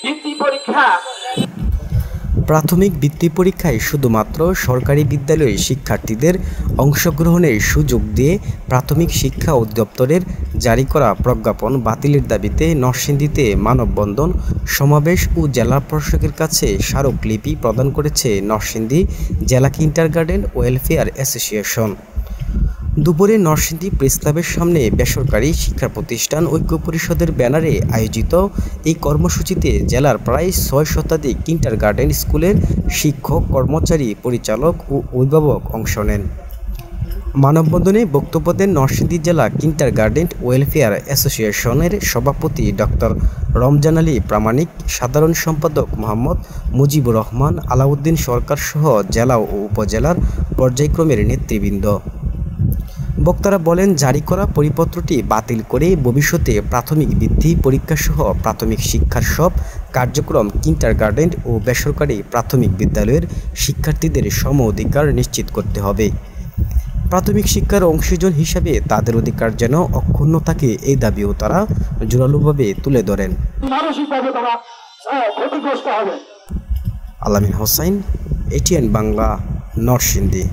বৃত্তি পরীক্ষা। প্রাথমিক বৃত্তি পরীক্ষায় শুধুমাত্র সরকারি বিদ্যালয়ের শিক্ষার্থীদের অংশগ্রহণের সুযোগ দিয়ে প্রাথমিক শিক্ষা অধিদপ্তরের জারি করা প্রজ্ঞাপন বাতিলের দাবিতে নরসিংদীতে মানববন্ধন সমাবেশ ও জেলা প্রশাসকের কাছে স্মারকলিপি প্রদান করেছে নরসিংদী জেলা কিন্ডারগার্টেন ওয়েলফেয়ার অ্যাসোসিয়েশন। দুপুরে নরসিংদী প্রেস ক্লাবের সামনে বেসরকারি শিক্ষা প্রতিষ্ঠান ঐক্য পরিষদের ব্যানারে আয়োজিত এই কর্মসূচিতে জেলার প্রায় ৬ শতাধিক কিন্ডারগার্টেন স্কুলের শিক্ষক, কর্মচারী, পরিচালক ও অভিভাবক অংশ নেন। মানববন্ধনে বক্তব্য দেন নরসিংদী জেলা কিন্ডারগার্টেন ওয়েলফেয়ার অ্যাসোসিয়েশনের সভাপতি ডক্টর রমজান আলী প্রামাণিক, সাধারণ সম্পাদক মোহাম্মদ মুজিবুর রহমান, আলাউদ্দিন সরকার সহ জেলা ও উপজেলার পর্যায়ক্রমের নেতৃবৃন্দ। বক্তারা বলেন, জারি করা পরিপত্রটি বাতিল করে ভবিষ্যতে প্রাথমিক বৃত্তি পরীক্ষাসহ প্রাথমিক শিক্ষার সব কার্যক্রম কিন্ডারগার্টেন ও বেসরকারি প্রাথমিক বিদ্যালয়ের শিক্ষার্থীদের সম অধিকার নিশ্চিত করতে হবে। প্রাথমিক শিক্ষার অংশীজন হিসাবে তাদের অধিকার যেন অক্ষুণ্ণ থাকে, এই দাবিও তারা জোরালোভাবে তুলে ধরেন। আলামিন হোসাইন, এটিএন বাংলা, নরসিংদী।